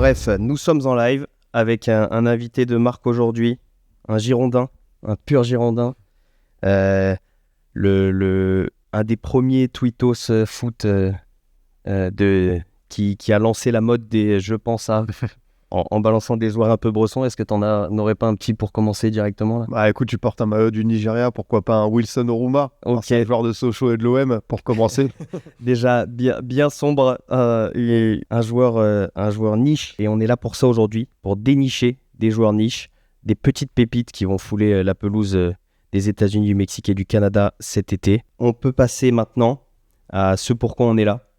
Bref, nous sommes en live avec un invité de marque aujourd'hui, un Girondin, un pur Girondin, un des premiers tweetos foot qui a lancé la mode des je pense à en balançant des joueurs un peu bressons. Est-ce que n'aurais pas un petit pour commencer directement là? Bah écoute, tu portes un maillot du Nigeria, pourquoi pas un Wilson Oruma, un joueur de Sochaux et de l'OM pour commencer. Déjà bien sombre, et un joueur niche, et on est là pour ça aujourd'hui, pour dénicher des joueurs niches, des petites pépites qui vont fouler la pelouse des États-Unis, du Mexique et du Canada cet été. On peut passer maintenant à ce pourquoi on est là,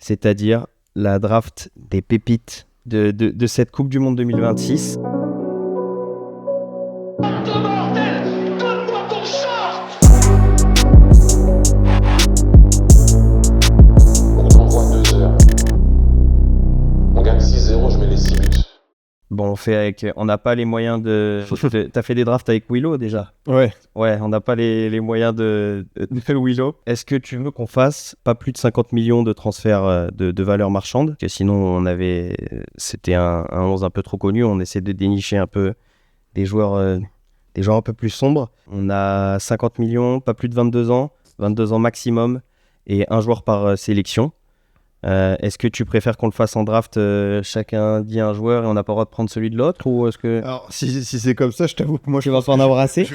c'est-à-dire la draft des pépites de cette Coupe du Monde 2026. Bon, on n'a pas les moyens T'as fait des drafts avec Willow déjà? Ouais, on n'a pas les moyens de Willow. Est-ce que tu veux qu'on fasse pas plus de 50 millions de transferts de valeur marchande? Que sinon, c'était un 11 un peu trop connu. On essaie de dénicher un peu des joueurs un peu plus sombres. On a 50 millions, pas plus de 22 ans maximum, et un joueur par sélection. Est-ce que tu préfères qu'on le fasse en draft, chacun dit un joueur et on n'a pas le droit de prendre celui de l'autre, ou est-ce que... Alors si c'est comme ça, je t'avoue que moi tu vas pas en avoir assez? je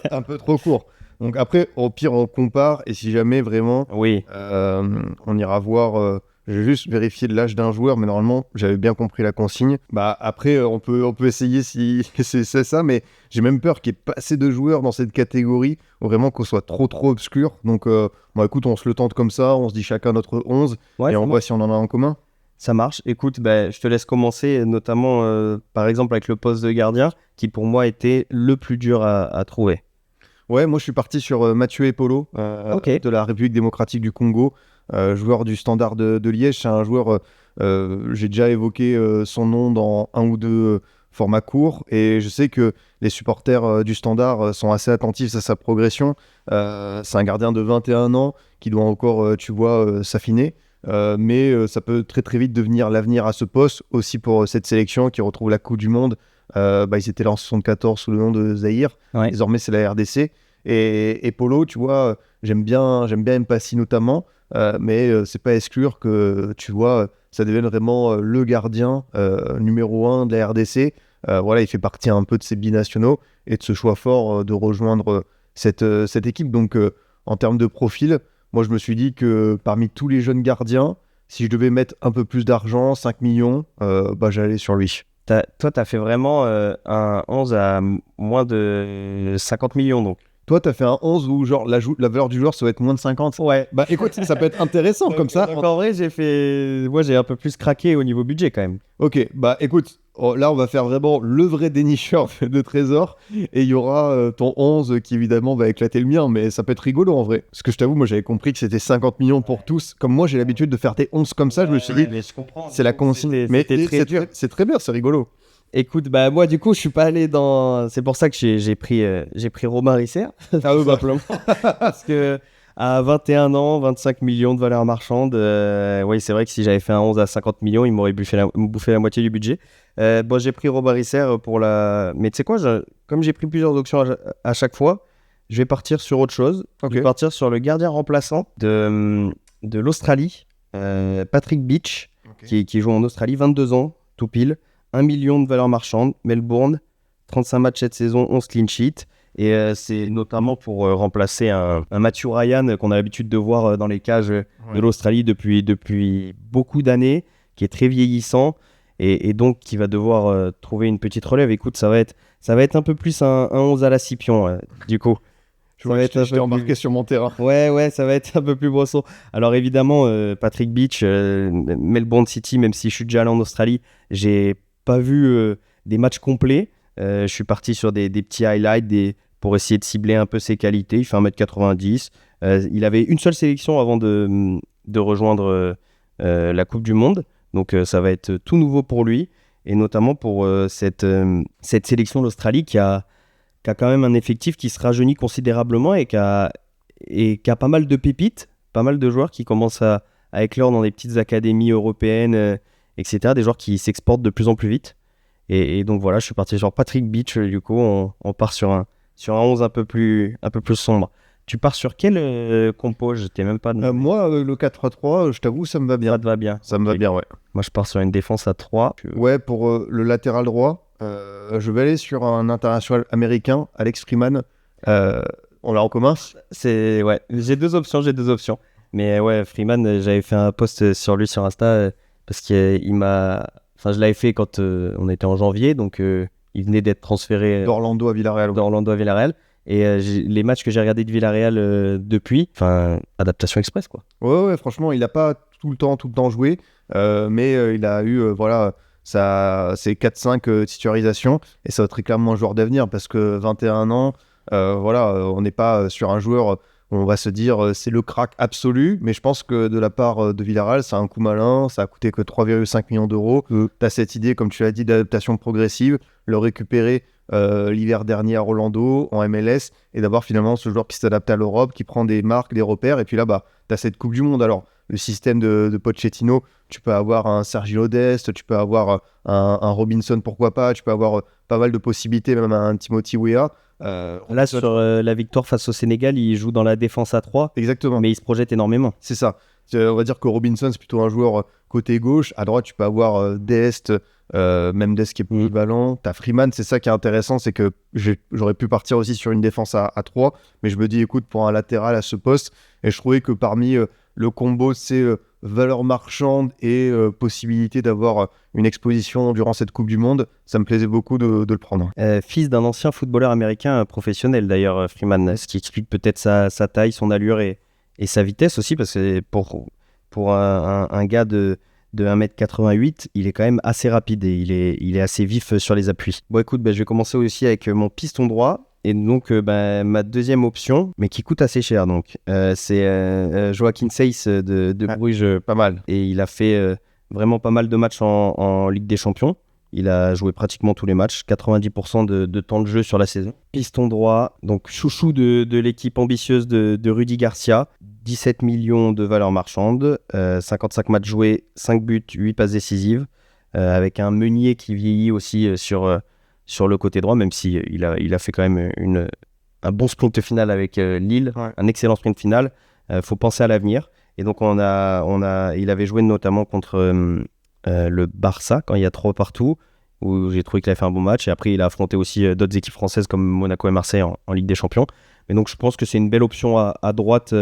un peu trop court. Donc après, au pire, on compare, et si jamais vraiment, oui. on ira voir... j'ai juste vérifié l'âge d'un joueur, mais normalement, j'avais bien compris la consigne. Bah après, on peut essayer si c'est ça, mais j'ai même peur qu'il n'y ait pas assez de joueurs dans cette catégorie, ou vraiment qu'on soit trop obscur. Donc, écoute, on se le tente comme ça, on se dit chacun notre 11, et on voit si on en a en commun. Ça marche. Écoute, je te laisse commencer, notamment, par exemple, avec le poste de gardien, qui pour moi était le plus dur à trouver. Ouais, moi je suis parti sur Mathieu Epolo, de la République démocratique du Congo. Joueur du Standard de Liège. C'est un joueur, j'ai déjà évoqué son nom dans un ou deux formats courts, et je sais que les supporters du Standard sont assez attentifs à sa progression. C'est un gardien de 21 ans qui doit encore, s'affiner, mais ça peut très très vite devenir l'avenir à ce poste, aussi pour cette sélection qui retrouve la Coupe du Monde. Ils étaient là en 74 sous le nom de Zaïre. Ouais. Désormais c'est la RDC, et Polo, tu vois, j'aime bien Mpassi notamment. Mais c'est pas exclure que ça devienne vraiment le gardien numéro 1 de la RDC. Il fait partie un peu de ces binationaux et de ce choix fort de rejoindre cette équipe. Donc en termes de profil, moi je me suis dit que parmi tous les jeunes gardiens, si je devais mettre un peu plus d'argent, 5 millions, j'allais sur lui. Toi t'as fait vraiment un 11 à moins de 50 millions donc. Toi, t'as fait un 11 où genre la valeur du joueur, ça va être moins de 50. Ouais. Bah écoute, ça peut être intéressant comme ça. Donc en vrai, j'ai un peu plus craqué au niveau budget quand même. Ok, bah écoute, là on va faire vraiment le vrai dénicheur de trésors, et il y aura ton 11 qui évidemment va éclater le mien, mais ça peut être rigolo en vrai. Parce que je t'avoue, moi j'avais compris que c'était 50 millions pour tous. Comme moi j'ai l'habitude de faire des 11 comme ça, je me suis dit, mais je comprends, c'est la consigne. Mais très dur. C'est très bien, c'est rigolo. Écoute, moi du coup je suis pas allé dans... C'est pour ça que j'ai pris Romain Risser. Ah oui, simplement. Parce que à 21 ans, 25 millions de valeur marchande, oui c'est vrai que si j'avais fait un 11 à 50 millions, il m'aurait bouffé la moitié du budget. J'ai pris Romain Risser pour la... Mais tu sais quoi, comme j'ai pris plusieurs options à chaque fois, je vais partir sur autre chose. Okay. Je vais partir sur le gardien remplaçant de l'Australie, Patrick Beach, okay. qui joue en Australie, 22 ans, tout pile. 1 million de valeur marchande, Melbourne, 35 matchs cette saison, 11 clean sheets. Et c'est notamment pour remplacer un Matthew Ryan qu'on a l'habitude de voir dans les cages de l'Australie depuis beaucoup d'années, qui est très vieillissant et donc qui va devoir trouver une petite relève. Écoute, ça va être un peu plus un 11 à la Scipion, du coup. Je t'ai embarqué sur mon terrain. Ouais, ça va être un peu plus brosson. Alors évidemment, Patrick Beach, Melbourne City, même si je suis déjà allé en Australie, j'ai pas vu des matchs complets. Je suis parti sur des petits highlights pour essayer de cibler un peu ses qualités. Il fait 1m90. Il avait une seule sélection avant de rejoindre la Coupe du Monde. Donc ça va être tout nouveau pour lui. Et notamment pour cette sélection d'Australie qui a quand même un effectif qui se rajeunit considérablement et qui a pas mal de pépites, pas mal de joueurs qui commencent à éclore dans des petites académies européennes etc. Des joueurs qui s'exportent de plus en plus vite. Et donc voilà, je suis parti sur Patrick Beach. Du coup, on part sur un 11 un peu plus sombre. Tu pars sur quel compo? Je t'ai même pas demandé. Moi, le 4-3-3, je t'avoue, ça me va bien. Ça te va bien? Ça me va bien, ouais. Moi, je pars sur une défense à 3. Ouais, pour le latéral droit, je vais aller sur un international américain, Alex Freeman. On l'a en commun? Ouais, j'ai deux options. Mais ouais, Freeman, j'avais fait un post sur lui sur Insta parce qu'il m'a... Enfin, je l'avais fait quand on était en janvier, donc il venait d'être transféré d'Orlando à Villarreal. Et les matchs que j'ai regardés de Villarreal depuis, enfin, adaptation express, quoi. Ouais, franchement, il n'a pas tout le temps joué, mais il a eu ses 4-5 titularisations, et ça va très clairement un joueur d'avenir, parce que 21 ans, on n'est pas sur un joueur... On va se dire c'est le crack absolu, mais je pense que de la part de Villarreal, c'est un coup malin, ça a coûté que 3,5 millions d'euros. Tu as cette idée, comme tu l'as dit, d'adaptation progressive, le récupérer l'hiver dernier à Orlando, en MLS, et d'avoir finalement ce joueur qui s'adapte à l'Europe, qui prend des marques, des repères, et puis là, tu as cette Coupe du Monde. Alors, le système de Pochettino, tu peux avoir un Sergio Dest, tu peux avoir un Robinson, pourquoi pas, tu peux avoir pas mal de possibilités, même un Timothy Weah. Là, sur la victoire face au Sénégal, il joue dans la défense à 3. Exactement. Mais il se projette énormément. C'est ça. On va dire que Robinson, c'est plutôt un joueur côté gauche. À droite, tu peux avoir Dest, même Dest qui est polyvalent. T'as Freeman, c'est ça qui est intéressant, c'est que j'aurais pu partir aussi sur une défense à 3, mais je me dis, écoute, pour un latéral à ce poste, et je trouvais que parmi le combo, c'est valeur marchande et possibilité d'avoir une exposition durant cette Coupe du Monde, ça me plaisait beaucoup de le prendre. Fils d'un ancien footballeur américain professionnel d'ailleurs, Freeman, ce qui explique peut-être sa taille, son allure et sa vitesse aussi, parce que pour un gars de 1m88, il est quand même assez rapide et il est assez vif sur les appuis. Bon écoute, je vais commencer aussi avec mon piston droit. Et donc, ma deuxième option, mais qui coûte assez cher, donc, c'est Joachim Seyss de Bruges. Pas mal. Et il a fait vraiment pas mal de matchs en Ligue des Champions. Il a joué pratiquement tous les matchs, 90% de temps de jeu sur la saison. Piston droit, donc chouchou de l'équipe ambitieuse de Rudy Garcia. 17 millions de valeur marchande, 55 matchs joués, 5 buts, 8 passes décisives, avec un Meunier qui vieillit aussi sur le côté droit, même si il a fait quand même un bon sprint final avec Lille, ouais. Un excellent sprint final. Faut penser à l'avenir. Et donc il avait joué notamment contre le Barça quand il y a 3 partout, où j'ai trouvé qu'il avait fait un bon match. Et après il a affronté aussi d'autres équipes françaises comme Monaco et Marseille en Ligue des Champions. Mais donc je pense que c'est une belle option à droite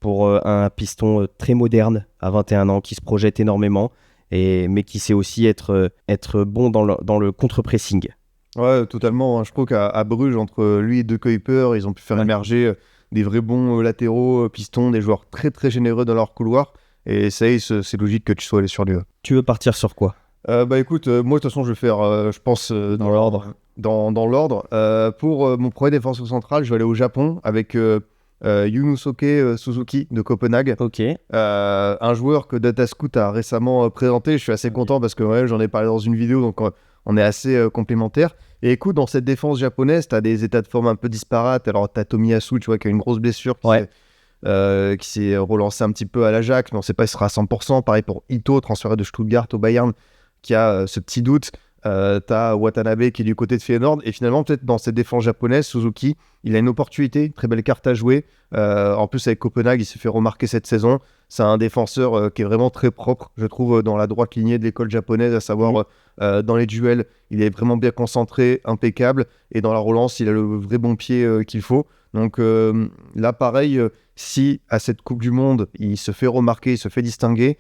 pour un piston très moderne à 21 ans qui se projette énormément, mais qui sait aussi être bon dans le contre-pressing. Ouais, totalement. Je trouve qu'à Bruges, entre lui et De Kuyper, ils ont pu faire émerger des vrais bons latéraux, pistons, des joueurs très très généreux dans leur couloir. Et c'est logique que tu sois allé sur lui. Tu veux partir sur quoi? Écoute, moi de toute façon je vais faire, je pense, dans l'ordre. Dans l'ordre. Pour mon premier défenseur central, je vais aller au Japon avec Yunosuke Suzuki de Copenhague. Ok. Un joueur que Datascout a récemment présenté. Je suis assez content parce que j'en ai parlé dans une vidéo, donc on est assez complémentaires. Et écoute, dans cette défense japonaise, tu as des états de forme un peu disparates. Alors, tu as Tomiyasu, tu vois, qui a une grosse blessure qui s'est relancé un petit peu à l'Ajax, mais on ne sait pas s'il sera à 100%. Pareil pour Ito, transféré de Stuttgart au Bayern, qui a ce petit doute. T'as Watanabe qui est du côté de Feyenoord. Et finalement, peut-être dans cette défense japonaise, Suzuki, il a une opportunité, une très belle carte à jouer. En plus, avec Copenhague, il s'est fait remarquer cette saison. C'est un défenseur qui est vraiment très propre, je trouve, dans la droite lignée de l'école japonaise, à savoir dans les duels, il est vraiment bien concentré, impeccable. Et dans la relance, il a le vrai bon pied qu'il faut. Donc là, pareil, si à cette Coupe du Monde, il se fait remarquer, il se fait distinguer,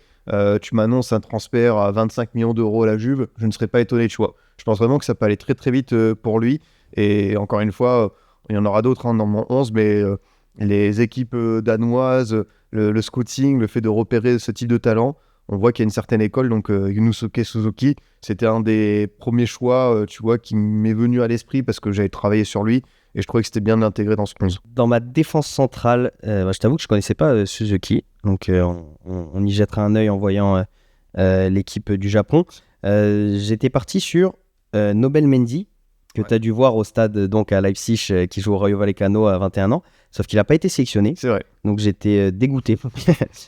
tu m'annonces un transfert à 25 millions d'euros à la Juve, je ne serais pas étonné de choix. Je pense vraiment que ça peut aller très très vite pour lui. Et encore une fois, il y en aura d'autres dans mon 11, mais les équipes danoises, le scouting, le fait de repérer ce type de talent, on voit qu'il y a une certaine école. Donc Yunosuke Suzuki, c'était un des premiers choix tu vois, qui m'est venu à l'esprit parce que j'avais travaillé sur lui. Et je trouvais que c'était bien d'inl'intégrer dans ce 11. Dans ma défense centrale, je t'avoue que je ne connaissais pas Suzuki. Donc on y jettera un œil en voyant l'équipe du Japon. J'étais parti sur Nobel Mendy, que tu as dû voir au stade donc à Leipzig qui joue au Rayo Vallecano à 21 ans. Sauf qu'il n'a pas été sélectionné. C'est vrai. Donc j'étais dégoûté.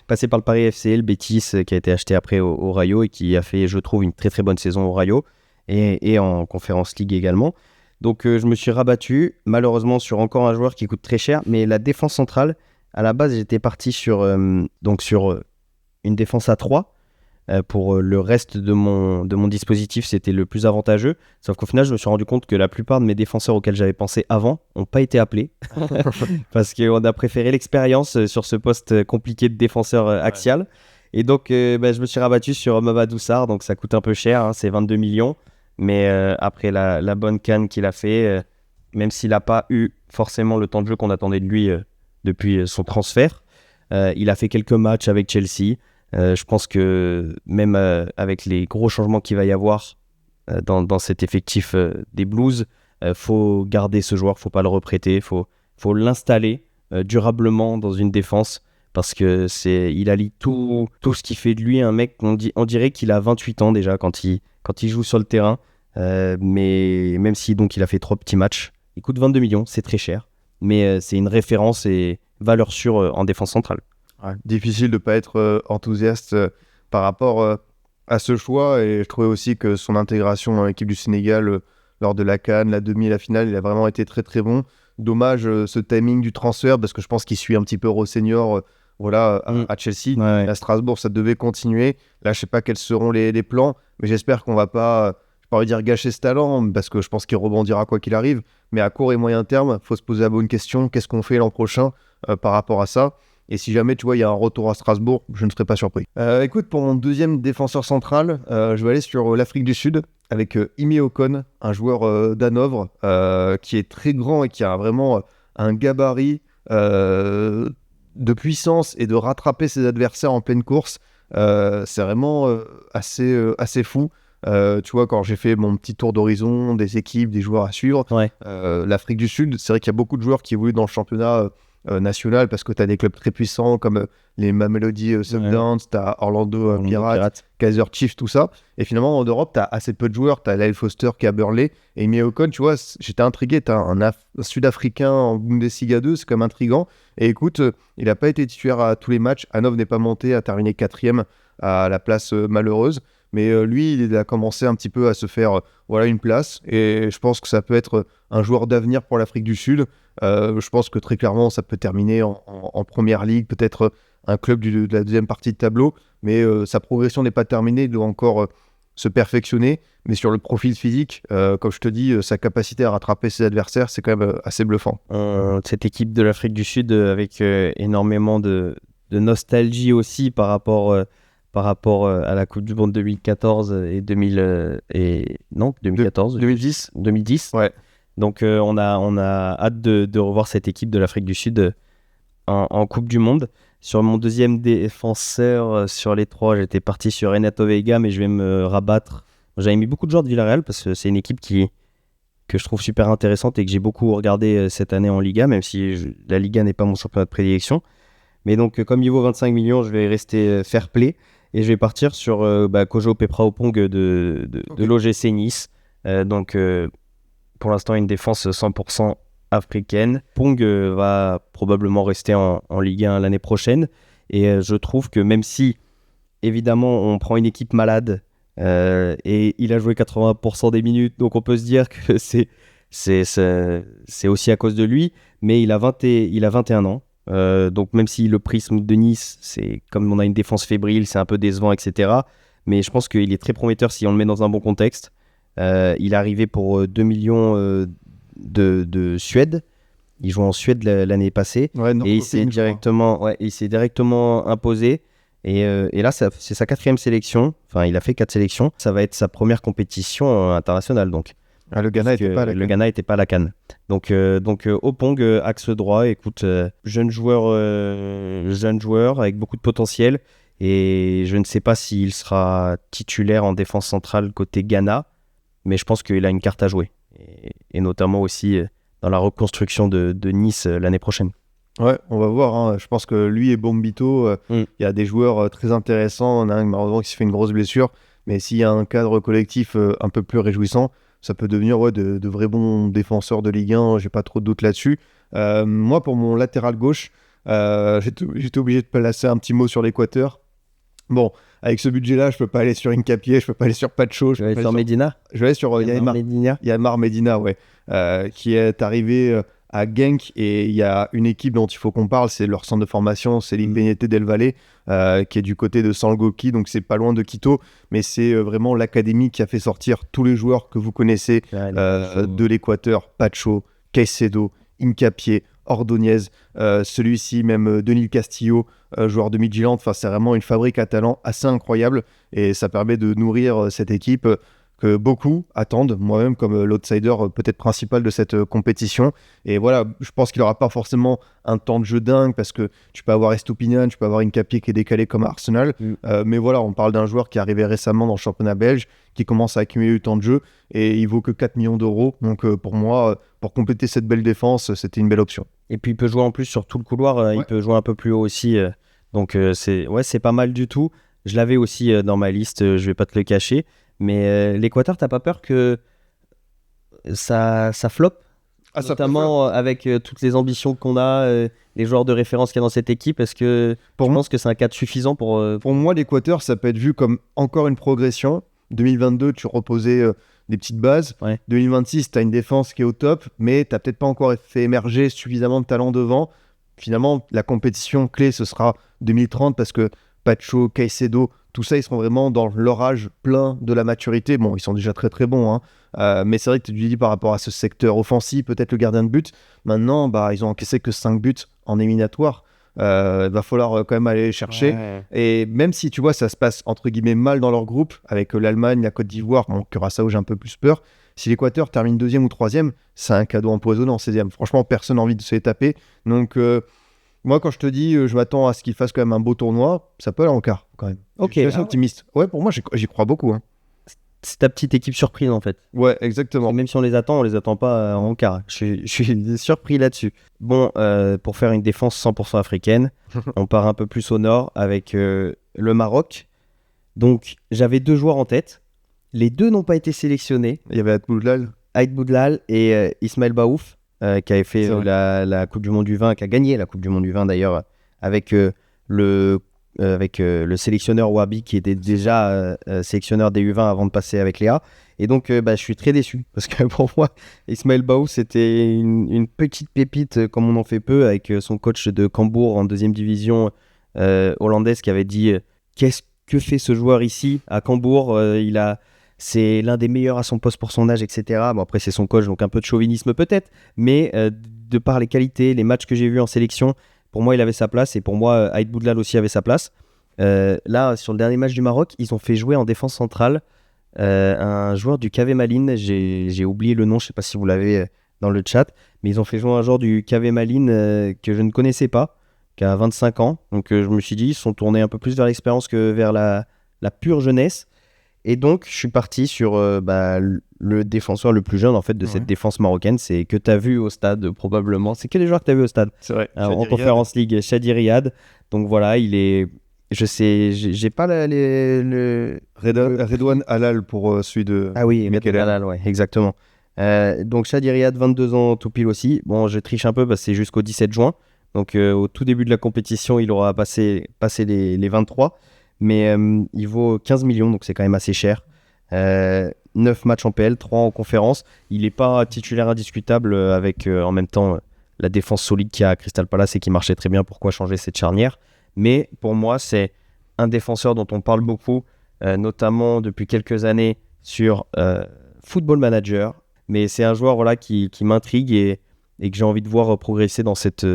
Passé par le Paris FC, le Betis qui a été acheté après au Rayo et qui a fait, je trouve, une très très bonne saison au Rayo et en Conference League également. Donc je me suis rabattu malheureusement sur encore un joueur qui coûte très cher. Mais la défense centrale, à la base, j'étais parti sur une défense à 3. Pour le reste de mon dispositif, c'était le plus avantageux. Sauf qu'au final, je me suis rendu compte que la plupart de mes défenseurs auxquels j'avais pensé avant n'ont pas été appelés. Parce qu'on a préféré l'expérience sur ce poste compliqué de défenseur axial. Ouais. Et donc, je me suis rabattu sur Mamadou Sarr. Donc, ça coûte un peu cher, hein, c'est 22 millions. Mais après la bonne canne qu'il a fait, même s'il n'a pas eu forcément le temps de jeu qu'on attendait de lui depuis son transfert, il a fait quelques matchs avec Chelsea. Je pense que même avec les gros changements qu'il va y avoir dans cet effectif des Blues, faut garder ce joueur, faut pas le reprêter, faut l'installer durablement dans une défense parce que il allie tout ce qui fait de lui un mec. On dirait qu'il a 28 ans déjà quand il joue sur le terrain, mais même si donc il a fait 3 petits matchs, il coûte 22 millions, c'est très cher, mais c'est une référence et valeur sûre en défense centrale. Ouais, difficile de ne pas être enthousiaste par rapport à ce choix, et je trouvais aussi que son intégration dans l'équipe du Sénégal lors de la CAN, la demi et la finale, il a vraiment été très très bon. Dommage ce timing du transfert parce que je pense qu'il suit un petit peu Rossenior à Chelsea. Ouais. À Strasbourg, ça devait continuer. Là, je ne sais pas quels seront les plans, mais j'espère qu'on ne va pas, je pas envie de dire gâcher ce talent parce que je pense qu'il rebondira quoi qu'il arrive. Mais à court et moyen terme, il faut se poser la bonne question. Qu'est-ce qu'on fait l'an prochain par rapport à ça ? Et si jamais, tu vois, il y a un retour à Strasbourg, je ne serais pas surpris. Écoute, pour mon deuxième défenseur central, je vais aller sur l'Afrique du Sud avec Imi Ocon, un joueur d'Hanovre qui est très grand et qui a vraiment un gabarit de puissance et de rattraper ses adversaires en pleine course. C'est vraiment assez fou. Tu vois, quand j'ai fait mon petit tour d'horizon des équipes, des joueurs à suivre, l'Afrique du Sud, c'est vrai qu'il y a beaucoup de joueurs qui évoluent dans le championnat national parce que tu as des clubs très puissants comme les Mamelody Sundowns, tu as Orlando Pirates, Kaiser Chiefs, tout ça. Et finalement, en Europe, tu as assez peu de joueurs. Tu as Lyle Foster qui est à Burnley et Imi Ocon, tu vois, j'étais intrigué. Tu as un Sud-Africain en Bundesliga 2, c'est quand même intriguant. Et écoute, il n'a pas été titulaire à tous les matchs. Hanovre n'est pas monté, a terminé 4e à la place malheureuse. Mais lui, il a commencé un petit peu à se faire une place. Et je pense que ça peut être un joueur d'avenir pour l'Afrique du Sud. Je pense que très clairement, ça peut terminer en première ligue, peut-être un club de la deuxième partie de tableau. Mais sa progression n'est pas terminée, il doit encore se perfectionner. Mais sur le profil physique, comme je te dis, sa capacité à rattraper ses adversaires, c'est quand même assez bluffant. Cette équipe de l'Afrique du Sud avec énormément de nostalgie aussi par rapport à la Coupe du Monde 2014 et 2010. Ouais. Donc on a hâte de revoir cette équipe de l'Afrique du Sud en Coupe du Monde. Sur mon deuxième défenseur sur les 3, j'étais parti sur Renato Veiga, mais je vais me rabattre. J'avais mis beaucoup de joueurs de Villarreal parce que c'est une équipe que je trouve super intéressante et que j'ai beaucoup regardé cette année en Liga, même si la Liga n'est pas mon championnat de prédilection. Mais donc comme il vaut 25 millions, je vais rester fair play. Et je vais partir sur Kojo Pepra-Opong de l'OGC Nice. Pour l'instant, une défense 100% africaine. Pong va probablement rester en Ligue 1 l'année prochaine. Et je trouve que même si, évidemment, on prend une équipe malade et il a joué 80% des minutes, donc on peut se dire que c'est aussi à cause de lui. Mais il a 21 ans. Donc même si le prisme de Nice, c'est comme on a une défense fébrile, c'est un peu décevant, etc. Mais je pense qu'il est très prometteur si on le met dans un bon contexte. Il est arrivé pour 2 millions de Suède. Il joue en Suède l'année passée et il s'est directement imposé. Et là, c'est sa 4e sélection. Enfin, il a fait 4 sélections. Ça va être sa première compétition internationale, donc. Le Ghana n'était pas à la CAN. Donc Opong, axe droit, écoute, jeune joueur avec beaucoup de potentiel. Et je ne sais pas s'il sera titulaire en défense centrale côté Ghana, mais je pense qu'il a une carte à jouer. Et notamment aussi dans la reconstruction de Nice l'année prochaine. Ouais, on va voir. Hein. Je pense que lui et Bombito, il y a des joueurs très intéressants. On a un malheureusement qui s'est fait une grosse blessure. Mais s'il y a un cadre collectif un peu plus réjouissant, ça peut devenir de vrais bons défenseurs de Ligue 1, j'ai pas trop de doute là-dessus. Moi, pour mon latéral gauche, j'étais obligé de placer un petit mot sur l'Équateur. Bon, avec ce budget-là, je peux pas aller sur Hincapié, je peux pas aller sur Pacho. Je vais aller sur Medina. Je vais aller sur Yamar Medina, ouais, qui est arrivé à Genk, et il y a une équipe dont il faut qu'on parle, c'est leur centre de formation, c'est l'Independiente del Valle, qui est du côté de Salgoki, donc c'est pas loin de Quito, mais c'est vraiment l'académie qui a fait sortir tous les joueurs que vous connaissez de l'Équateur, Pacho, Caicedo, Hincapié, Ordóñez, celui-ci même Denis Castillo, joueur de Midtjylland. Enfin, c'est vraiment une fabrique à talent assez incroyable, et ça permet de nourrir cette équipe que beaucoup attendent, moi-même comme l'outsider peut-être principal de cette compétition. Et voilà, je pense qu'il n'aura pas forcément un temps de jeu dingue, parce que tu peux avoir Estupiñán, tu peux avoir Hincapié qui est décalé comme Arsenal, mais voilà, on parle d'un joueur qui est arrivé récemment dans le championnat belge, qui commence à accumuler du temps de jeu, et il vaut que 4 millions d'euros. Donc pour moi, pour compléter cette belle défense, c'était une belle option. Et puis il peut jouer en plus sur tout le couloir, il peut jouer un peu plus haut aussi, donc c'est pas mal du tout. Je l'avais aussi dans ma liste, je vais pas te le cacher, mais l'Équateur, t'as pas peur que ça floppe, notamment avec toutes les ambitions qu'on a, les joueurs de référence qu'il y a dans cette équipe? Est-ce que je pense que c'est un cadre suffisant pour moi, l'Équateur, ça peut être vu comme encore une progression. 2022, tu reposais des petites bases. 2026, tu as une défense qui est au top, mais tu n'as peut-être pas encore fait émerger suffisamment de talent devant. Finalement, la compétition clé, ce sera 2030, parce que Pacho, Caicedo, tout ça, ils seront vraiment dans leur âge plein de la maturité. Bon, ils sont déjà très très bons, hein. Mais c'est vrai que tu dis par rapport à ce secteur offensif, peut-être le gardien de but. Maintenant, ils ont encaissé que 5 buts en éliminatoire. Il va falloir quand même aller les chercher. Et même si, tu vois, ça se passe entre guillemets mal dans leur groupe, avec l'Allemagne, la Côte d'Ivoire, Curaçao, j'ai un peu plus peur. Si l'Équateur termine 2e ou 3e, c'est un cadeau empoisonnant en 16e. Franchement, personne n'a envie de se les taper. Donc, moi, quand je te dis, je m'attends à ce qu'ils fassent quand même un beau tournoi, ça peut aller en quart quand même. Ok. Je suis assez optimiste. Ouais, pour moi, j'y crois beaucoup, hein. C'est ta petite équipe surprise en fait. Ouais, exactement. Et même si on les attend pas en quart. Je suis surpris là-dessus. Bon, pour faire une défense 100% africaine, on part un peu plus au nord avec le Maroc. Donc, j'avais 2 joueurs en tête. Les 2 n'ont pas été sélectionnés. Il y avait Aïd Boudlal et Ismaël Baouf, qui avait fait la Coupe du Monde du vin, qui a gagné la Coupe du Monde du vin d'ailleurs, avec le sélectionneur Wabi, qui était déjà sélectionneur des U20 avant de passer avec Léa. Et donc je suis très déçu, parce que pour moi Ismaël Baouf, c'était une petite pépite comme on en fait peu, avec son coach de Cambourg en 2e division hollandaise, qui avait dit qu'est-ce que fait ce joueur ici à Cambourg, c'est l'un des meilleurs à son poste pour son âge, etc. Bon, après c'est son coach, donc un peu de chauvinisme peut-être, mais de par les qualités, les matchs que j'ai vus en sélection, pour moi, il avait sa place, et pour moi, Aïd Boudlal aussi avait sa place. Là, sur le dernier match du Maroc, ils ont fait jouer en défense centrale un joueur du KV Malines. J'ai oublié le nom, je ne sais pas si vous l'avez dans le chat, mais ils ont fait jouer un joueur du KV Malines que je ne connaissais pas, qui a 25 ans. Donc je me suis dit, ils sont tournés un peu plus vers l'expérience que vers la pure jeunesse. Et donc, je suis parti sur le défenseur le plus jeune en fait de cette défense marocaine. C'est que tu as vu au stade probablement. C'est que les joueurs que tu as vu au stade. C'est vrai. En Conférence League, Chadi Riyad. Donc voilà, il est... Je sais, j'ai pas Redouane Halal pour celui de... Ah oui, Redouane Halal, ouais, exactement. Donc Chadi Riyad, 22 ans tout pile aussi. Bon, je triche un peu parce que c'est jusqu'au 17 juin. Donc au tout début de la compétition, il aura passé les 23. Mais il vaut 15 millions, donc c'est quand même assez cher. 9 matchs en PL, 3 en conférence. Il n'est pas titulaire indiscutable avec en même temps la défense solide qu'il y a à Crystal Palace et qui marchait très bien. Pourquoi changer cette charnière? Mais pour moi, c'est un défenseur dont on parle beaucoup, notamment depuis quelques années sur Football Manager. Mais c'est un joueur qui m'intrigue et que j'ai envie de voir progresser dans cette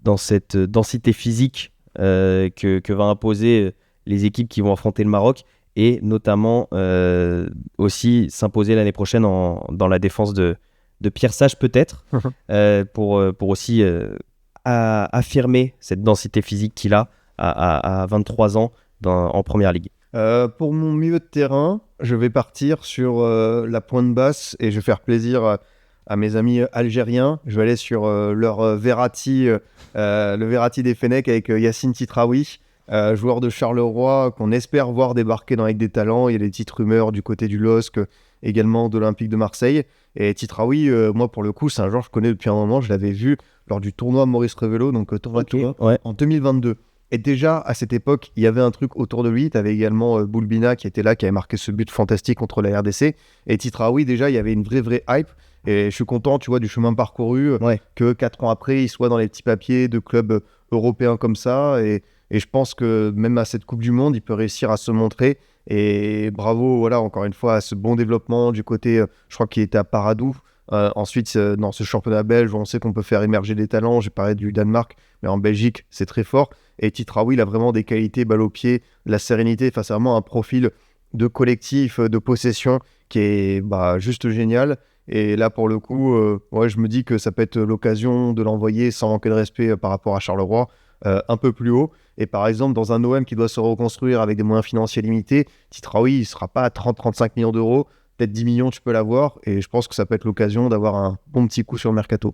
densité physique que va imposer les équipes qui vont affronter le Maroc, et notamment aussi s'imposer l'année prochaine dans la défense de Pierre Sage peut-être, pour aussi affirmer cette densité physique qu'il a à 23 ans en Première Ligue. Pour mon milieu de terrain, je vais partir sur la pointe basse, et je vais faire plaisir à mes amis algériens. Je vais aller sur leur Verratti, le Verratti des Fennecs avec Yacine Titraoui. joueur de Charleroi qu'on espère voir débarquer dans Avec des Talents. Il y a des petites rumeurs du côté du LOSC, également de l'Olympique de Marseille. Et Titraoui, moi pour le coup, c'est un joueur que je connais depuis un moment. Je l'avais vu lors du tournoi Maurice Révélo, donc tournoi en 2022. Et déjà, à cette époque, il y avait un truc autour de lui. Tu avais également Boulbina qui était là, qui avait marqué ce but fantastique contre la RDC. Et Titraoui, déjà, il y avait une vraie hype. Et je suis content, tu vois, du chemin parcouru, que 4 ans après, il soit dans les petits papiers de clubs européens comme ça. Et je pense que même à cette Coupe du Monde, il peut réussir à se montrer. Et bravo, voilà, encore une fois, à ce bon développement du côté, je crois qu'il était à Paradou. Ensuite, dans ce championnat belge, on sait qu'on peut faire émerger des talents. J'ai parlé du Danemark, mais en Belgique, c'est très fort. Et Titraoui, il a vraiment des qualités, balle au pied, de la sérénité. Enfin, c'est vraiment un profil de collectif, de possession qui est juste génial. Et là, pour le coup, je me dis que ça peut être l'occasion de l'envoyer sans manquer de respect par rapport à Charleroi, un peu plus haut. Et par exemple, dans un OM qui doit se reconstruire avec des moyens financiers limités, Titraoui, il ne sera pas à 30-35 millions d'euros. Peut-être 10 millions, tu peux l'avoir. Et je pense que ça peut être l'occasion d'avoir un bon petit coup sur le mercato.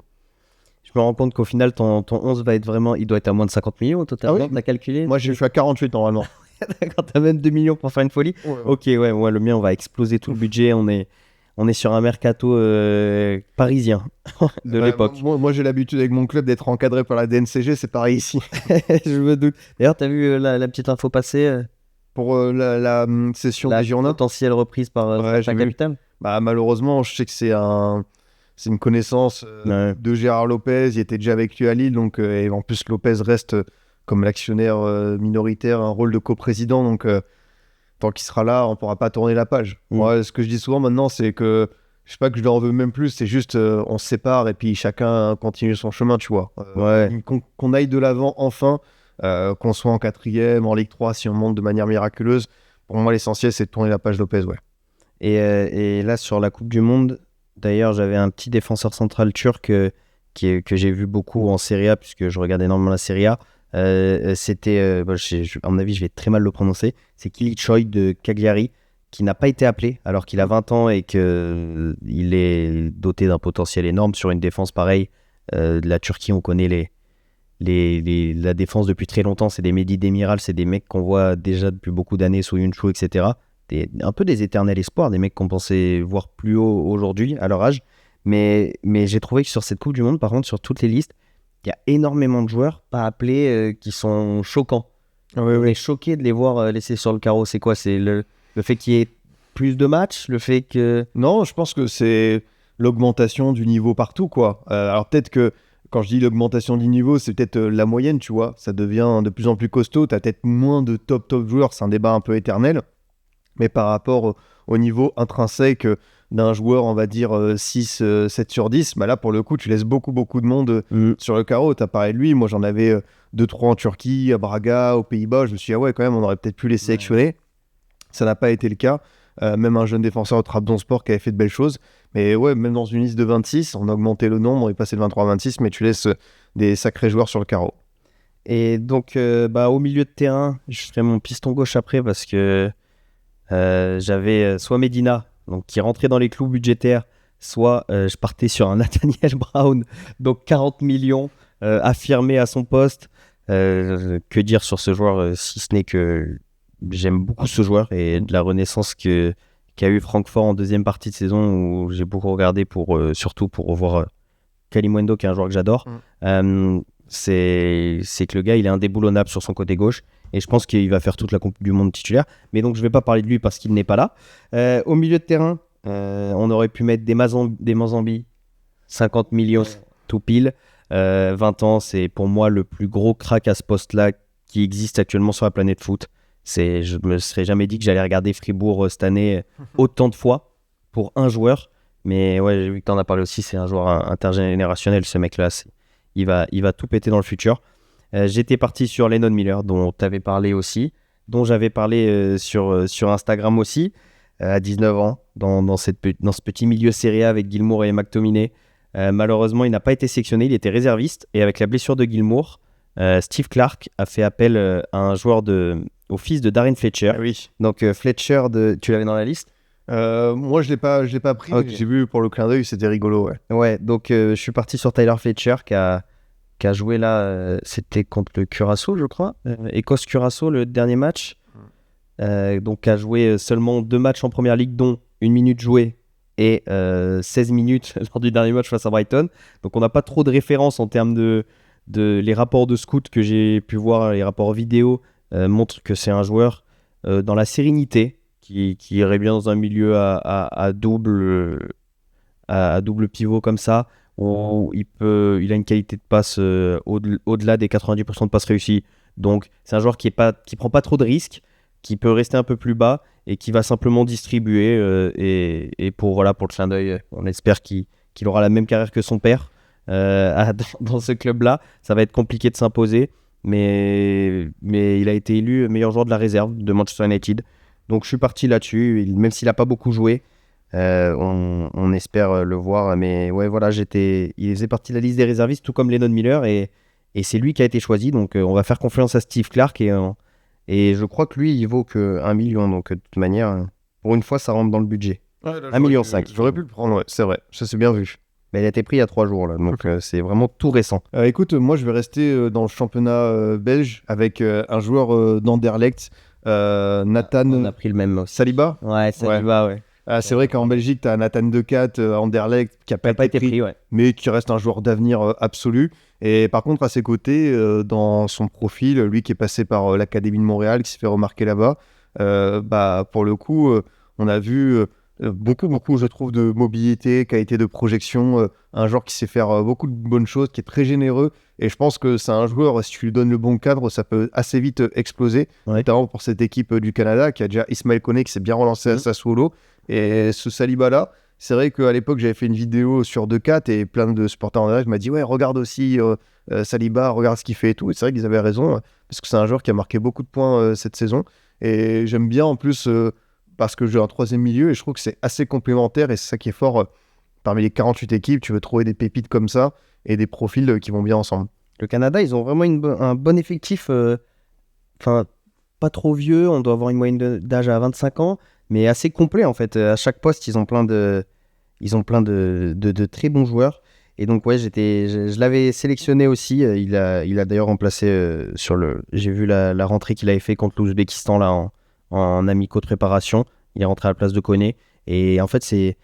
Je me rends compte qu'au final, ton 11 va être vraiment... Il doit être à moins de 50 millions au total. Ah oui, t'as calculé? Moi, je suis à 48 normalement. D'accord, t'as même 2 millions pour faire une folie. Ok, le mien, on va exploser tout le budget. On est sur un mercato parisien de l'époque. Moi, j'ai l'habitude avec mon club d'être encadré par la DNCG. C'est pareil ici. Je me doute. D'ailleurs, t'as vu la petite info passer pour la session des Girondins, potentielle reprise par ta capitale. Malheureusement, je sais que c'est une connaissance de Gérard Lopez. Il était déjà avec lui à Lille, donc et en plus Lopez reste comme l'actionnaire minoritaire, un rôle de coprésident, donc tant qu'il sera là, on pourra pas tourner la page. Moi, ce que je dis souvent maintenant, c'est que je sais pas que je leur veux même plus, c'est juste on se sépare et puis chacun continue son chemin, tu vois. Qu'on aille de l'avant enfin. Qu'on soit en 4e, en Ligue 3, si on monte de manière miraculeuse, pour moi l'essentiel c'est de tourner la page Lopez. Et là sur la Coupe du Monde, d'ailleurs j'avais un petit défenseur central turc que j'ai vu beaucoup en Serie A, puisque je regarde énormément la Serie A. C'était, à mon avis je vais très mal le prononcer, c'est Kiliçoy de Cagliari, qui n'a pas été appelé alors qu'il a 20 ans et qu'il est doté d'un potentiel énorme sur une défense pareille. De la Turquie, on connaît la défense depuis très longtemps, c'est des Mehdi Demiral, c'est des mecs qu'on voit déjà depuis beaucoup d'années, Soyuncu, etc. Un peu des éternels espoirs, des mecs qu'on pensait voir plus haut aujourd'hui à leur âge. Mais j'ai trouvé que sur cette Coupe du Monde, par contre, sur toutes les listes, il y a énormément de joueurs pas appelés qui sont choquants. On est choqué de les voir laissés sur le carreau. C'est quoi? C'est le fait qu'il y ait plus de matchs, le fait que... Non, je pense que c'est l'augmentation du niveau partout, quoi. Alors peut-être que quand je dis l'augmentation du niveau, c'est peut-être la moyenne, tu vois. Ça devient de plus en plus costaud. Tu as peut-être moins de top joueurs. C'est un débat un peu éternel. Mais par rapport au niveau intrinsèque d'un joueur, on va dire 6, 7 sur 10, là, pour le coup, tu laisses beaucoup de monde sur le carreau. Tu as parlé de lui. Moi, j'en avais 2-3 en Turquie, à Braga, aux Pays-Bas. Je me suis dit, quand même, on aurait peut-être pu les sélectionner. Ça n'a pas été le cas. Même un jeune défenseur au Trabzonspor qui avait fait de belles choses. Mais même dans une liste de 26, on a augmenté le nombre, on est passé de 23 à 26, mais tu laisses des sacrés joueurs sur le carreau. Et donc, au milieu de terrain, je ferai mon piston gauche après, parce que j'avais soit Medina, donc, qui rentrait dans les clous budgétaires, soit je partais sur un Nathaniel Brown, donc 40 millions, affirmé à son poste. Que dire sur ce joueur, si ce n'est que j'aime beaucoup ce joueur et de la renaissance qu'a eu Francfort en deuxième partie de saison, où j'ai beaucoup regardé surtout pour revoir Kalimundo, qui est un joueur que j'adore. C'est que le gars, il est indéboulonnable sur son côté gauche, et je pense qu'il va faire toute la Coupe du Monde titulaire. Mais donc je vais pas parler de lui parce qu'il n'est pas là. Au milieu de terrain, on aurait pu mettre des Mazambi, 50 millions tout pile. 20 ans, c'est pour moi le plus gros crack à ce poste-là qui existe actuellement sur la planète foot. Je me serais jamais dit que j'allais regarder Fribourg cette année autant de fois pour un joueur. Mais ouais, j'ai vu que tu en as parlé aussi, c'est un joueur intergénérationnel, ce mec-là. Il va tout péter dans le futur. J'étais parti sur Lennon Miller, dont tu avais parlé aussi, dont j'avais parlé sur Instagram aussi, à 19 ans, dans ce petit milieu Serie A avec Gilmour et McTominay. Malheureusement, il n'a pas été sélectionné, il était réserviste, et avec la blessure de Gilmour, Steve Clark a fait appel à un joueur au fils de Darren Fletcher. Ah oui. Donc Fletcher, tu l'avais dans la liste? Moi, je l'ai pas pris. Okay. J'ai vu pour le clin d'œil, c'était rigolo. Ouais, donc je suis parti sur Tyler Fletcher, qui a qui a joué là, c'était contre le Curaçao, je crois. Écosse-Curaçao, le dernier match. Donc, qui a joué seulement 2 matchs en première ligue, dont 1 minute jouée et 16 minutes lors du dernier match face à Brighton. Donc, on n'a pas trop de références en termes de les rapports de scout que j'ai pu voir, les rapports vidéo montrent que c'est un joueur dans la sérénité qui irait bien dans un milieu à double pivot comme ça, où il a une qualité de passe au-delà des 90% de passes réussies. Donc c'est un joueur qui prend pas trop de risques, qui peut rester un peu plus bas et qui va simplement distribuer. Et pour le clin d'œil, on espère qu'il aura la même carrière que son père dans ce club-là. Ça va être compliqué de s'imposer, mais il a été élu meilleur joueur de la réserve de Manchester United. Donc je suis parti là-dessus, même s'il n'a pas beaucoup joué. On espère le voir, mais ouais, voilà, il faisait partie de la liste des réservistes, tout comme Lennon Miller, et c'est lui qui a été choisi. Donc on va faire confiance à Steve Clarke, et je crois que lui il vaut que 1 million. Donc de toute manière, pour une fois, ça rentre dans le budget. Ouais, là, 1,5 million. J'aurais pu le prendre, ouais, c'est vrai, ça c'est bien vu. Mais il a été pris il y a 3 jours là, donc c'est vraiment tout récent. Écoute, moi je vais rester dans le championnat belge avec un joueur d'Anderlecht, Nathan. On a pris le même aussi. Saliba. Ouais, Saliba, ouais. C'est vrai qu'en Belgique, tu as Nathan Decat, Anderlecht, qui n'a pas été pris, ouais. Mais qui reste un joueur d'avenir absolu. Et par contre, à ses côtés, dans son profil, lui qui est passé par l'Académie de Montréal, qui s'est fait remarquer là-bas, pour le coup, on a vu beaucoup, je trouve, de mobilité, qualité de projection, un joueur qui sait faire beaucoup de bonnes choses, qui est très généreux. Et je pense que c'est un joueur, si tu lui donnes le bon cadre, ça peut assez vite exploser, notamment pour cette équipe du Canada, qui a déjà Ismaël Koné, qui s'est bien relancé à Sassuolo. Et ce Saliba-là, c'est vrai qu'à l'époque, j'avais fait une vidéo sur Decat et plein de supporters en direct m'ont dit « Ouais, regarde aussi Saliba, regarde ce qu'il fait et tout. » Et c'est vrai qu'ils avaient raison, parce que c'est un joueur qui a marqué beaucoup de points cette saison. Et j'aime bien en plus, parce que j'ai un troisième milieu, et je trouve que c'est assez complémentaire, et c'est ça qui est fort. Parmi les 48 équipes, tu veux trouver des pépites comme ça, et des profils qui vont bien ensemble. Le Canada, ils ont vraiment un bon effectif, pas trop vieux, on doit avoir une moyenne d'âge à 25 ans, mais assez complet en fait. À chaque poste, ils ont plein de très bons joueurs. Et donc ouais, je l'avais sélectionné aussi. Il a d'ailleurs remplacé j'ai vu la rentrée qu'il avait fait contre l'Ouzbékistan là en amicaux de préparation. Il est rentré à la place de Koné. Et en fait, c'est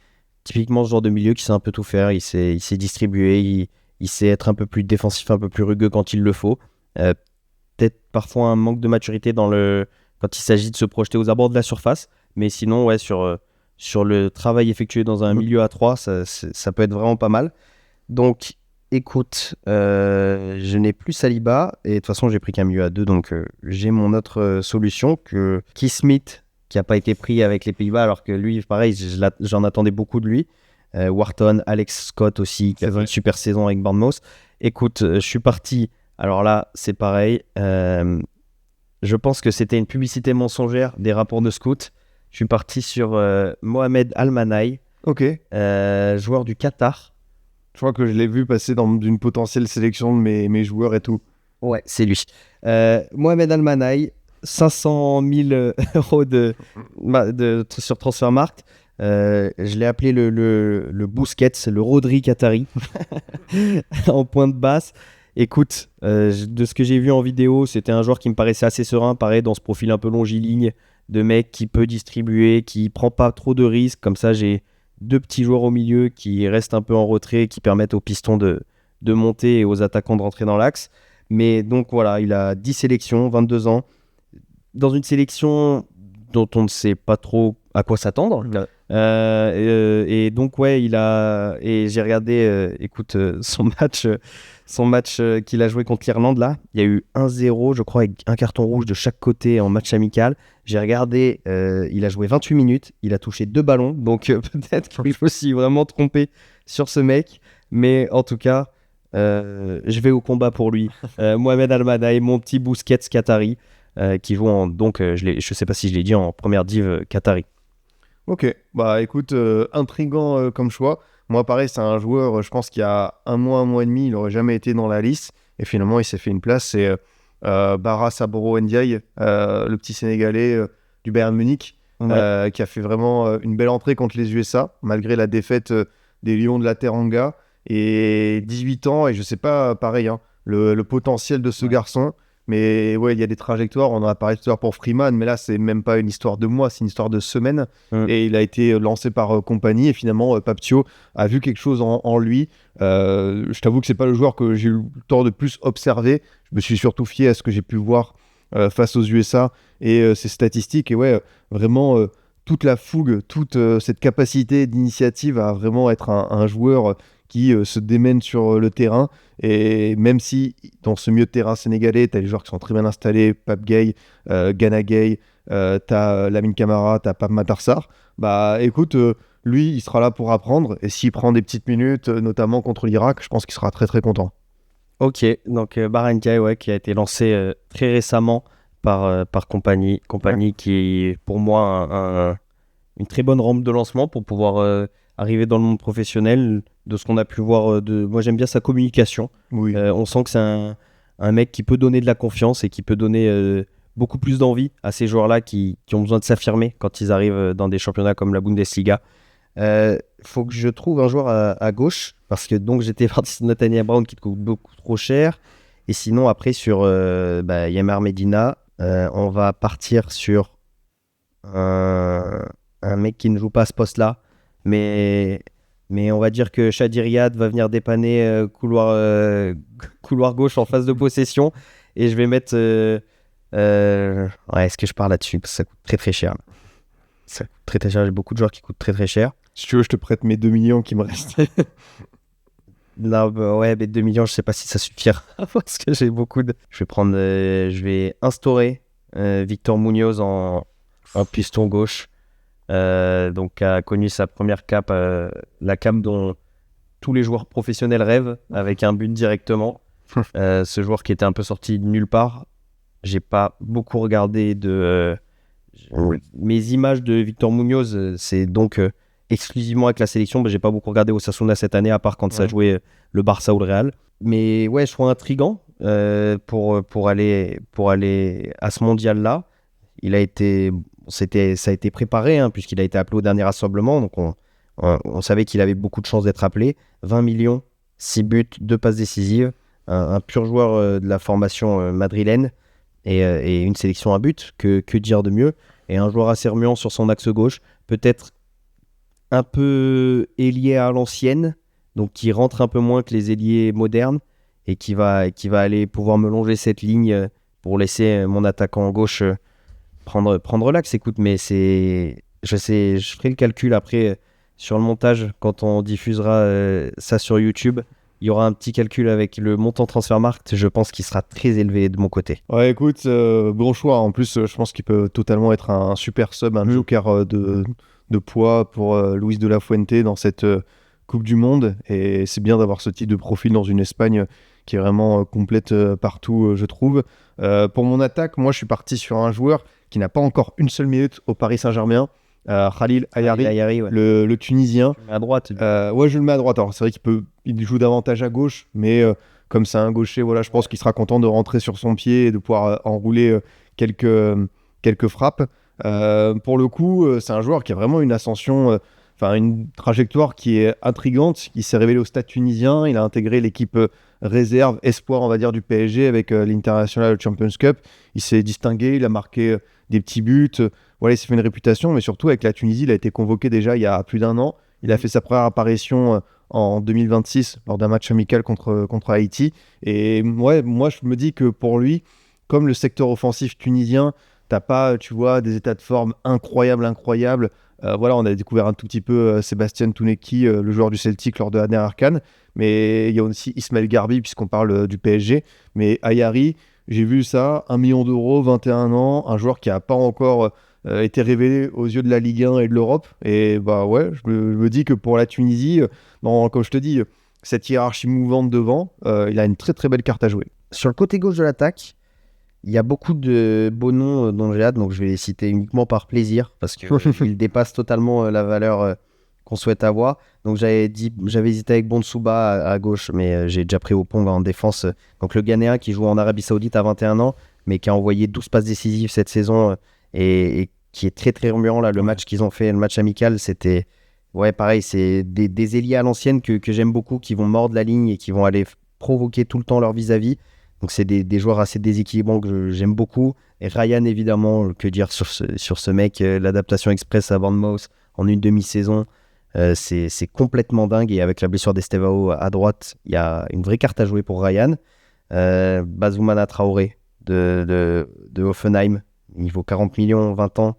typiquement ce genre de milieu qui sait un peu tout faire. Il sait distribuer, il sait être un peu plus défensif, un peu plus rugueux quand il le faut. Peut-être parfois un manque de maturité quand il s'agit de se projeter aux abords de la surface. Mais sinon, ouais, sur le travail effectué dans un milieu à 3, ça peut être vraiment pas mal. Donc, écoute, je n'ai plus Saliba. Et de toute façon, j'ai pris qu'un milieu à 2. Donc, j'ai mon autre solution, Keith Smith, qui n'a pas été pris avec les Pays-Bas, alors que lui, pareil, j'en attendais beaucoup de lui. Wharton, Alex Scott aussi, qui a fait une super saison avec Bournemouth. Écoute, je suis parti. Alors là, c'est pareil. Je pense que c'était une publicité mensongère des rapports de scout. Je suis parti sur Mohamed Almanaï, joueur du Qatar. Je crois que je l'ai vu passer dans une potentielle sélection de mes joueurs et tout. Ouais, c'est lui. Mohamed Almanaï, 500 000 euros sur Transfermarkt. Je l'ai appelé le Busquets, le Rodri qatari, en pointe basse. Écoute, de ce que j'ai vu en vidéo, c'était un joueur qui me paraissait assez serein, pareil, dans ce profil un peu longiligne de mec qui peut distribuer, qui prend pas trop de risques. Comme ça, j'ai 2 petits joueurs au milieu qui restent un peu en retrait, qui permettent aux pistons de monter et aux attaquants de rentrer dans l'axe. Mais donc voilà, il a 10 sélections, 22 ans, dans une sélection dont on ne sait pas trop à quoi s'attendre. Et donc ouais, et j'ai regardé son match qu'il a joué contre l'Irlande là. Il y a eu 1-0, je crois, avec un carton rouge de chaque côté en match amical. J'ai regardé, il a joué 28 minutes, il a touché 2 ballons, donc peut-être que je me suis vraiment trompé sur ce mec, mais en tout cas, je vais au combat pour lui. Mohamed Almanaï, mon petit Busquets qatari, qui joue je sais pas si je l'ai dit, en première div qatari. Ok, bah écoute, intriguant comme choix. Moi pareil, c'est un joueur, je pense qu'il y a un mois et demi, il n'aurait jamais été dans la liste, et finalement il s'est fait une place. C'est Bara Saboro Ndiaye, le petit Sénégalais du Bayern Munich, qui a fait vraiment une belle entrée contre les USA, malgré la défaite des Lions de la Teranga, et 18 ans, et je sais pas, pareil, le potentiel de ce garçon. Mais ouais, il y a des trajectoires. On en a parlé tout à l'heure pour Freeman, mais là, c'est même pas une histoire de mois, c'est une histoire de semaines. Et il a été lancé par Compagnie. Et finalement, Paptio a vu quelque chose en lui. Je t'avoue que c'est pas le joueur que j'ai eu le temps de plus observer. Je me suis surtout fié à ce que j'ai pu voir face aux USA et ses statistiques. Et ouais, vraiment, toute la fougue, toute cette capacité d'initiative à vraiment être un joueur qui se démène sur le terrain. Et même si dans ce milieu de terrain sénégalais, tu as les joueurs qui sont très bien installés, Pape Gueye, Gana Gueye, tu as Lamine Camara, tu as Pape Matar Sarr, bah écoute, lui, il sera là pour apprendre. Et s'il prend des petites minutes, notamment contre l'Irak, je pense qu'il sera très très content. Ok, donc Bahrain Ndiaye, qui a été lancé très récemment par Compagnie. Compagnie qui est pour moi une très bonne rampe de lancement pour pouvoir arriver dans le monde professionnel. De ce qu'on a pu voir, moi j'aime bien sa communication. Oui. On sent que c'est un mec qui peut donner de la confiance et qui peut donner beaucoup plus d'envie à ces joueurs-là qui ont besoin de s'affirmer quand ils arrivent dans des championnats comme la Bundesliga. Faut que je trouve un joueur à gauche parce que donc j'étais parti sur Nathaniel Brown qui coûte beaucoup trop cher. Et sinon après sur Yamar Medina, on va partir sur un mec qui ne joue pas à ce poste-là, mais on va dire que Shadi Riyad va venir dépanner couloir gauche en phase de possession. Et je vais mettre... est-ce que je parle là-dessus? Parce que ça coûte très très cher. Ça coûte très très cher. J'ai beaucoup de joueurs qui coûtent très très cher. Si tu veux, je te prête mes 2 millions qui me restent. Non, mais 2 millions, je sais pas si ça suffira. Parce que j'ai beaucoup de... Je vais instaurer Victor Munoz en piston gauche. Donc a connu sa première cape, la cape dont tous les joueurs professionnels rêvent, avec un but directement. Ce joueur qui était un peu sorti de nulle part. J'ai pas beaucoup regardé mes images de Victor Munoz, c'est donc exclusivement avec la sélection. J'ai pas beaucoup regardé Osasuna cette année, à part quand ça jouait le Barça ou le Real. Mais ouais, je trouve intriguant pour aller à ce mondial-là. Ça a été préparé, puisqu'il a été appelé au dernier rassemblement. Donc on savait qu'il avait beaucoup de chances d'être appelé. 20 millions, 6 buts, 2 passes décisives. Un pur joueur de la formation madrilène. Et une sélection à but, que dire de mieux? Et un joueur assez remuant sur son axe gauche, peut-être un peu ailier à l'ancienne, donc qui rentre un peu moins que les ailiers modernes, et qui va aller pouvoir me longer cette ligne pour laisser mon attaquant gauche prendre l'axe. Écoute, mais je ferai le calcul après sur le montage quand on diffusera ça sur YouTube. Il y aura un petit calcul avec le montant Transfermarkt, je pense qu'il sera très élevé de mon côté. Ouais, écoute, bon choix. En plus, je pense qu'il peut totalement être un super sub, un joker de poids pour Luis de la Fuente dans cette Coupe du Monde. Et c'est bien d'avoir ce type de profil dans une Espagne qui est vraiment complète partout, je trouve. Pour mon attaque, moi, je suis parti sur un joueur qui n'a pas encore une seule minute au Paris Saint-Germain. Khalil Ayari, ouais. le Tunisien. Tu le mets à droite. Ouais, je le mets à droite. Alors, c'est vrai qu'il joue davantage à gauche, mais comme c'est un gaucher, voilà, je pense qu'il sera content de rentrer sur son pied et de pouvoir enrouler quelques frappes. Pour le coup, c'est un joueur qui a vraiment une ascension, une trajectoire qui est intrigante. Il s'est révélé au Stade tunisien, il a intégré l'équipe réserve, espoir, on va dire, du PSG avec l'International Champions Cup. Il s'est distingué, il a marqué des petits buts. Voilà, il s'est fait une réputation, mais surtout avec la Tunisie, il a été convoqué déjà il y a plus d'1 an. Il a fait sa première apparition en 2026 lors d'un match amical contre Haïti. Et ouais, moi, je me dis que pour lui, comme le secteur offensif tunisien, t'as pas, tu vois, des états de forme incroyables. Voilà, on a découvert un tout petit peu Sébastien Touneki, le joueur du Celtic lors de la dernière CAN. Mais il y a aussi Ismaël Garbi, puisqu'on parle du PSG. Mais Ayari, j'ai vu ça, 1 million d'euros, 21 ans, un joueur qui n'a pas encore été révélé aux yeux de la Ligue 1 et de l'Europe. Et bah ouais, je me dis que pour la Tunisie, comme je te dis, cette hiérarchie mouvante devant, il a une très très belle carte à jouer. Sur le côté gauche de l'attaque, il y a beaucoup de beaux noms dont j'ai hâte, donc je vais les citer uniquement par plaisir, parce qu'ils dépassent totalement la valeur qu'on souhaite avoir. Donc j'avais hésité avec Bonsouba à gauche, mais j'ai déjà pris Opong en défense. Donc le Ghanéen qui joue en Arabie Saoudite à 21 ans, mais qui a envoyé 12 passes décisives cette saison et qui est très très remuant là. Le match qu'ils ont fait, le match amical, c'était pareil, c'est des ailiers à l'ancienne que j'aime beaucoup, qui vont mordre la ligne et qui vont aller provoquer tout le temps leur vis-à-vis. Donc c'est des joueurs assez déséquilibrants que j'aime beaucoup. Et Ryan, évidemment, que dire sur ce mec, l'adaptation express à Bournemouth en une demi-saison, c'est complètement dingue. Et avec la blessure d'Estevao à droite, il y a une vraie carte à jouer pour Ryan. Bazoumana Traoré de Hoffenheim, il vaut 40 millions, 20 ans,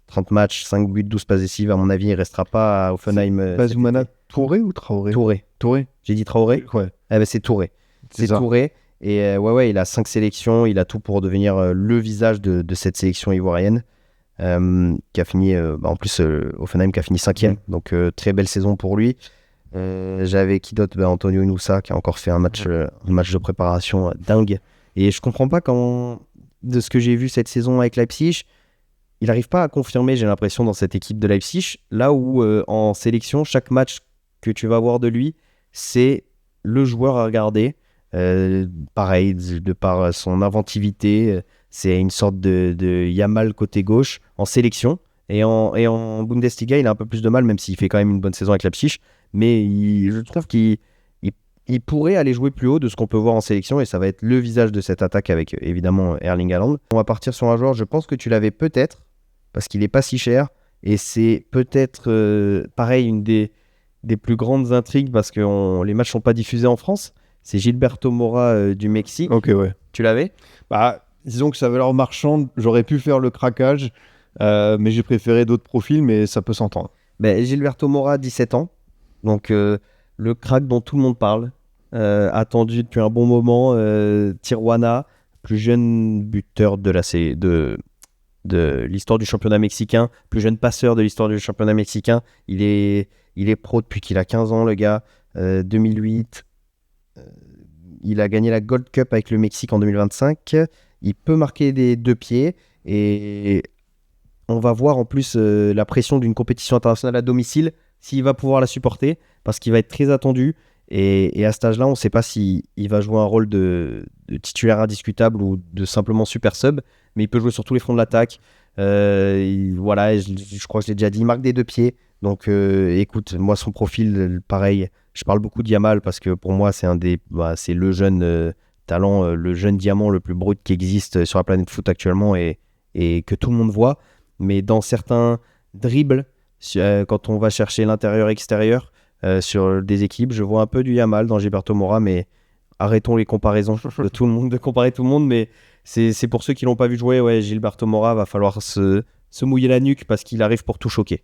30 matchs, 5 buts, 12 passes décisives. À mon avis, il ne restera pas à Hoffenheim. Bazoumana Touré ou Traoré? Touré. J'ai dit Traoré? Ouais. C'est Touré. C'est Touré. Et il a 5 sélections, il a tout pour devenir le visage de cette sélection ivoirienne, qui a fini, en plus, Hoffenheim qui a fini 5e, donc très belle saison pour lui. J'avais qui d'autre? Antonio Inoussa qui a encore fait un match de préparation dingue. Et je comprends pas comment, de ce que j'ai vu cette saison avec Leipzig, il n'arrive pas à confirmer, j'ai l'impression, dans cette équipe de Leipzig, là où en sélection, chaque match que tu vas voir de lui, c'est le joueur à regarder. Pareil, de par son inventivité, c'est une sorte de Yamal côté gauche en sélection. Et en Bundesliga, il a un peu plus de mal, même s'il fait quand même une bonne saison avec Leipzig. Mais je trouve qu'il pourrait aller jouer plus haut de ce qu'on peut voir en sélection. Et ça va être le visage de cette attaque avec, évidemment, Erling Haaland. On va partir sur un joueur, je pense que tu l'avais peut-être, parce qu'il n'est pas si cher. Et c'est peut-être, pareil, une des plus grandes intrigues, parce que les matchs ne sont pas diffusés en France. C'est Gilberto Mora du Mexique. Ok, ouais. Tu l'avais? Disons que sa valeur marchande, j'aurais pu faire le craquage, mais j'ai préféré d'autres profils, mais ça peut s'entendre. Gilberto Mora, 17 ans. Donc, le crack dont tout le monde parle. Attendu depuis un bon moment. Tijuana, plus jeune buteur de l'histoire du championnat mexicain, plus jeune passeur de l'histoire du championnat mexicain. Il est pro depuis qu'il a 15 ans, le gars. 2008. Il a gagné la Gold Cup avec le Mexique en 2025. Il peut marquer des 2 pieds. Et on va voir en plus la pression d'une compétition internationale à domicile, s'il va pouvoir la supporter, parce qu'il va être très attendu. Et à cet âge-là, on ne sait pas s'il va jouer un rôle de titulaire indiscutable ou de simplement super sub. Mais il peut jouer sur tous les fronts de l'attaque. Voilà, je crois que je l'ai déjà dit, il marque des 2 pieds. Donc écoute, moi son profil, pareil, je parle beaucoup de Yamal parce que pour moi c'est le jeune talent, le jeune diamant le plus brut qui existe sur la planète foot actuellement et que tout le monde voit. Mais dans certains dribbles, quand on va chercher l'intérieur-extérieur sur des équipes, je vois un peu du Yamal dans Gilberto Mora, mais arrêtons les comparaisons de comparer tout le monde. Mais c'est pour ceux qui l'ont pas vu jouer, ouais, Gilberto Mora va falloir se mouiller la nuque parce qu'il arrive pour tout choquer.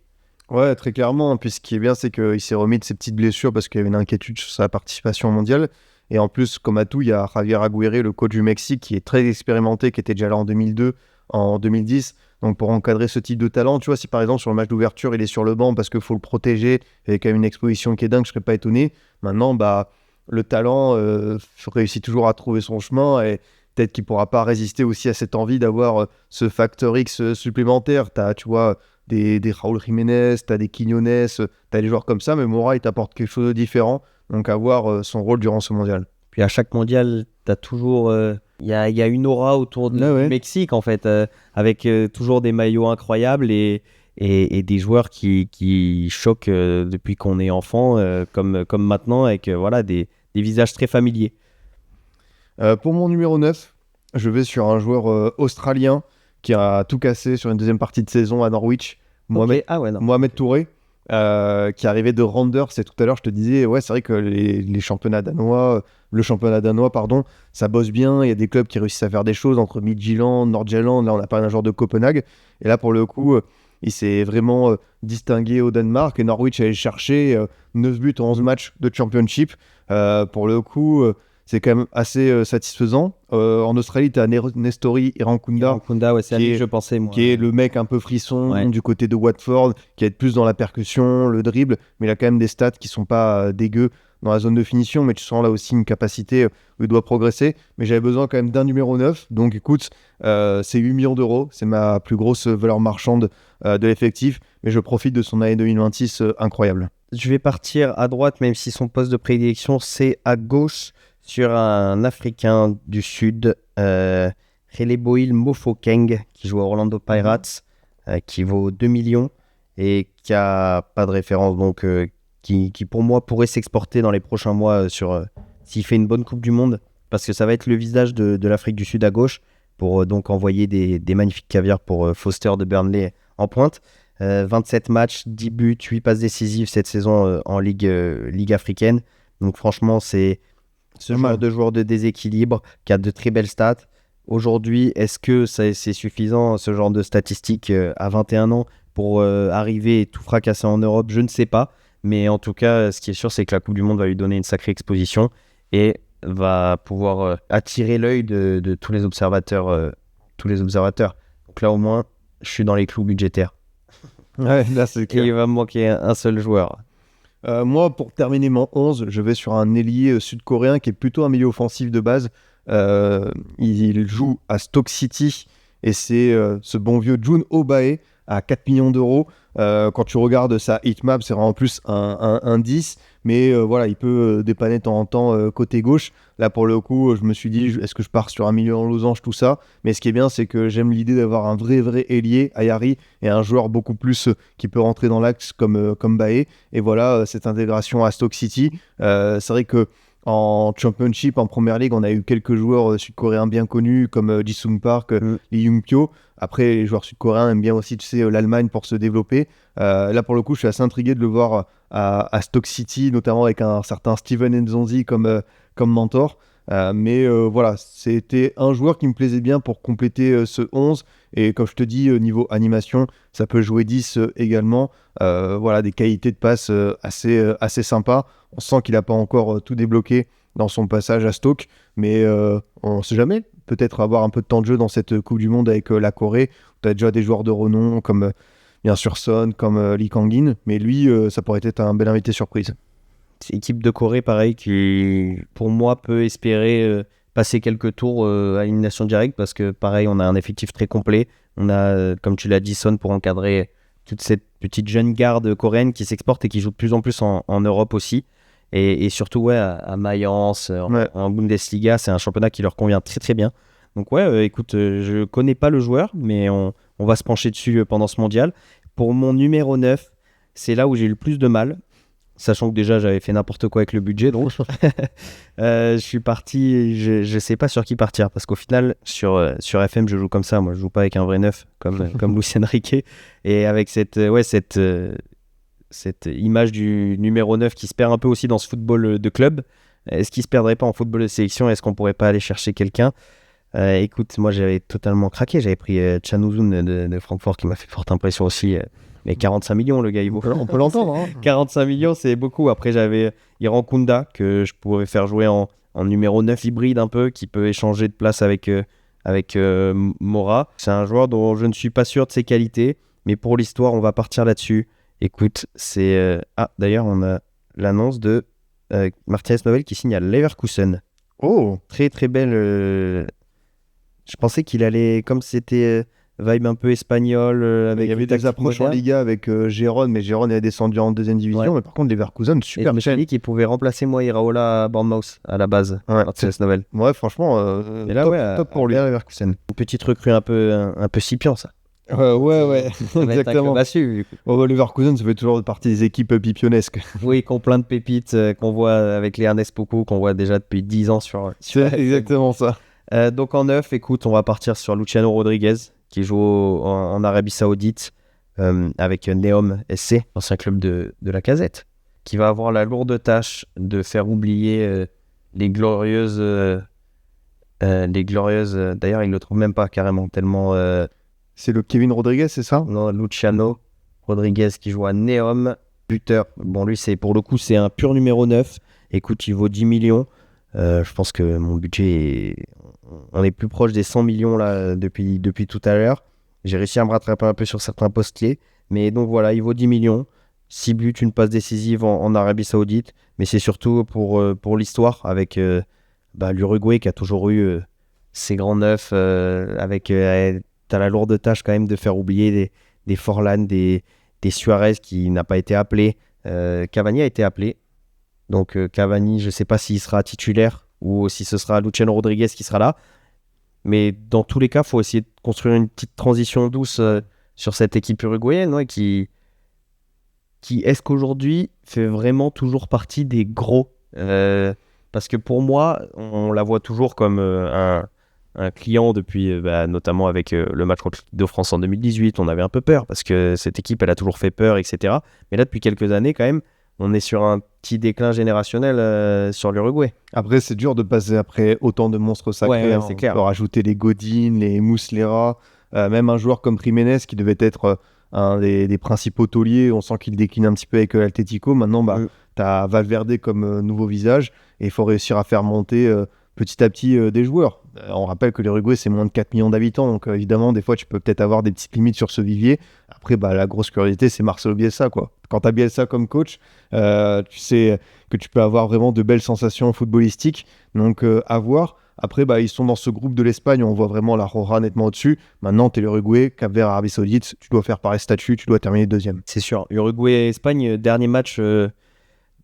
Ouais, très clairement. Puis ce qui est bien, c'est qu'il s'est remis de ses petites blessures parce qu'il y avait une inquiétude sur sa participation mondiale. Et en plus, comme à tout, il y a Javier Aguirre, le coach du Mexique, qui est très expérimenté, qui était déjà là en 2002, en 2010. Donc pour encadrer ce type de talent, tu vois, si par exemple sur le match d'ouverture, il est sur le banc parce qu'il faut le protéger, il y a quand même une exposition qui est dingue, je ne serais pas étonné. Maintenant, le talent réussit toujours à trouver son chemin et peut-être qu'il ne pourra pas résister aussi à cette envie d'avoir ce facteur X supplémentaire. Tu as, tu vois, des Raúl Jiménez, tu as des Quiñones, tu as des joueurs comme ça, mais Mora, il t'apporte quelque chose de différent. Donc à voir son rôle durant ce mondial. Puis à chaque mondial, tu as toujours... Il y a une aura autour du Mexique, en fait, avec toujours des maillots incroyables et des joueurs qui choquent depuis qu'on est enfant, comme maintenant, avec voilà, des visages très familiers. Pour mon numéro 9, je vais sur un joueur australien qui a tout cassé sur une deuxième partie de saison à Norwich, Mohamed Touré. Qui est arrivé de Randers, et tout à l'heure je te disais, ouais, c'est vrai que les championnats danois, le championnat danois, ça bosse bien, il y a des clubs qui réussissent à faire des choses entre Midtjylland, Nordjylland, là on a parlé d'un joueur de Copenhague, et là pour le coup, il s'est vraiment distingué au Danemark, et Norwich allait chercher 9 buts en 11 matchs de championship, pour le coup, c'est quand même assez satisfaisant. En Australie, tu as Nestori Irankunda, ouais, c'est à lui que je pensais, moi. Qui est le mec un peu frisson du côté de Watford, qui est plus dans la percussion, le dribble, mais il a quand même des stats qui sont pas dégueux dans la zone de finition, mais tu sens là aussi une capacité où il doit progresser. Mais j'avais besoin quand même d'un numéro 9, donc écoute, c'est 8 millions d'euros, c'est ma plus grosse valeur marchande de l'effectif, mais je profite de son année 2026 incroyable. Je vais partir à droite, même si son poste de prédilection, c'est à gauche, sur un Africain du Sud, Relebohile Mofokeng, qui joue à Orlando Pirates, qui vaut 2 millions et qui n'a pas de référence, donc qui pour moi pourrait s'exporter dans les prochains mois sur s'il fait une bonne Coupe du Monde, parce que ça va être le visage de l'Afrique du Sud à gauche, pour donc envoyer des magnifiques caviars pour Foster de Burnley en pointe. 27 matchs, 10 buts, 8 passes décisives cette saison en Ligue africaine. Donc franchement, c'est ce genre de joueur de déséquilibre qui a de très belles stats. Aujourd'hui, est-ce que c'est suffisant, ce genre de statistiques à 21 ans pour arriver et tout fracasser en Europe? Je ne sais pas. Mais en tout cas, ce qui est sûr, c'est que la Coupe du Monde va lui donner une sacrée exposition et va pouvoir attirer l'œil de tous les observateurs. Donc là, au moins, je suis dans les clous budgétaires. Ouais, là, c'est clair. Et il va me manquer un seul joueur. Moi, pour terminer mon 11, je vais sur un ailier sud-coréen qui est plutôt un milieu offensif de base. Il joue à Stoke City et c'est ce bon vieux Jun Obae à 4 millions d'euros. Quand tu regardes sa hitmap, c'est vraiment plus un 10, mais voilà, il peut dépanner de temps en temps côté gauche. Là, pour le coup, je me suis dit, est-ce que je pars sur un milieu en losange, tout ça? Mais ce qui est bien, c'est que j'aime l'idée d'avoir un vrai ailier, Ayari, et un joueur beaucoup plus qui peut rentrer dans l'axe comme Bae. Et voilà, cette intégration à Stoke City. C'est vrai que en Championship, en Premier League, on a eu quelques joueurs sud-coréens bien connus comme Ji-Sung Park, Lee Young-pyo. Après, les joueurs sud-coréens aiment bien aussi, tu sais, l'Allemagne pour se développer. Là, pour le coup, je suis assez intrigué de le voir à Stoke City, notamment avec un certain Steven Nzonzi comme mentor. Mais voilà, c'était un joueur qui me plaisait bien pour compléter ce 11. Et comme je te dis, niveau animation, ça peut jouer 10 également. Voilà, des qualités de passe assez sympas. On sent qu'il n'a pas encore tout débloqué dans son passage à Stoke. Mais on ne sait jamais. Peut-être avoir un peu de temps de jeu dans cette Coupe du Monde avec la Corée. Tu as déjà des joueurs de renom comme bien sûr Son, comme Lee Kang-in. Mais lui, ça pourrait être un bel invité surprise. C'est l'équipe de Corée, pareil, qui, pour moi, peut espérer passer quelques tours à élimination directe parce que, pareil, on a un effectif très complet. On a, comme tu l'as dit, Son pour encadrer toute cette petite jeune garde coréenne qui s'exporte et qui joue de plus en plus en Europe aussi. Et surtout, ouais, à Mayence, en Bundesliga, c'est un championnat qui leur convient très très bien. Donc ouais, écoute, je connais pas le joueur, mais on va se pencher dessus pendant ce mondial. Pour mon numéro 9, c'est là où j'ai eu le plus de mal. Sachant que déjà j'avais fait n'importe quoi avec le budget, donc je suis parti, je sais pas sur qui partir parce qu'au final sur FM je joue comme ça, moi je joue pas avec un vrai neuf comme Lucien Riquet, et avec cette image du numéro 9 qui se perd un peu aussi dans ce football de club. Est-ce qu'il se perdrait pas en football de sélection? Est-ce qu'on pourrait pas aller chercher quelqu'un? Écoute, moi j'avais totalement craqué, j'avais pris Chan Uzun de Francfort qui m'a fait forte impression aussi. Mais 45 millions, le gars, il vaut. On peut l'entendre. Hein. 45 millions, c'est beaucoup. Après, j'avais Iran Kounda, que je pourrais faire jouer en numéro 9 hybride un peu, qui peut échanger de place avec Mora. C'est un joueur dont je ne suis pas sûr de ses qualités, mais pour l'histoire, on va partir là-dessus. Écoute, c'est... d'ailleurs, on a l'annonce de Martinez Nobel qui signe à Leverkusen. Oh, très très belle. Je pensais qu'il allait, comme c'était... vibe un peu espagnol. Il y avait des approches en Liga avec Gérone, mais Gérone est descendu en deuxième division. Ouais. Mais par contre, Leverkusen, super. Et je me suis dit qu'il pouvait remplacer moi Iraola à Bournemouth à la base. Ouais, c'est Novel. Ouais, franchement, et là, top pour lui. Leverkusen. Une petite recrue un peu Scipion, ça. Ouais, exactement. Leverkusen, ça fait toujours partie des équipes pipionesques. Oui, qui ont plein de pépites, qu'on voit avec les Ernest Poku, qu'on voit déjà depuis 10 ans sur c'est exactement ça. Donc en 9, écoute, on va partir sur Luciano Rodriguez, qui joue en Arabie Saoudite avec Neom SC, ancien club de la Casette, qui va avoir la lourde tâche de faire oublier les glorieuses. D'ailleurs, il ne le trouve même pas carrément, tellement. C'est le Kevin Rodriguez, c'est ça? Non, Luciano Rodriguez qui joue à Neom, buteur. Bon, lui, pour le coup, c'est un pur numéro 9. Écoute, il vaut 10 millions. Je pense que mon budget on est plus proche des 100 millions là, depuis tout à l'heure. J'ai réussi à me rattraper un peu sur certains postes clés. Mais donc voilà, il vaut 10 millions. 6 buts, une passe décisive en Arabie Saoudite. Mais c'est surtout pour l'histoire avec l'Uruguay qui a toujours eu ses grands neufs. T'as la lourde tâche quand même de faire oublier des Forlan, des Suarez qui n'a pas été appelé. Cavani a été appelé. Donc Cavani, je ne sais pas s'il sera titulaire ou si ce sera Luciano Rodriguez qui sera là. Mais dans tous les cas, il faut essayer de construire une petite transition douce sur cette équipe uruguayenne, ouais, qui est-ce qu'aujourd'hui fait vraiment toujours partie des gros parce que pour moi, on la voit toujours comme un client depuis, notamment avec le match contre l'équipe de France en 2018. On avait un peu peur parce que cette équipe, elle a toujours fait peur, etc. Mais là, depuis quelques années, quand même, on est sur un petit déclin générationnel sur l'Uruguay. Après, c'est dur de passer après autant de monstres sacrés. C'est clair. On peut rajouter les Godin, les Muslera, même un joueur comme Jiménez qui devait être un des principaux tauliers. On sent qu'il décline un petit peu avec l'Atlético. Maintenant, tu as Valverde comme nouveau visage et il faut réussir à faire monter petit à petit des joueurs. On rappelle que l'Uruguay, c'est moins de 4 millions d'habitants, donc évidemment, des fois, tu peux peut-être avoir des petites limites sur ce vivier. Après, la grosse curiosité, c'est Marcelo Bielsa, quoi. Quand tu as Bielsa comme coach, tu sais que tu peux avoir vraiment de belles sensations footballistiques, donc à voir. Après, ils sont dans ce groupe de l'Espagne, on voit vraiment la Roja nettement au-dessus. Maintenant, tu es l'Uruguay, Cap-Vert, Arabie Saoudite, tu dois faire pareil statut, tu dois terminer deuxième. C'est sûr. Uruguay et Espagne, dernier match de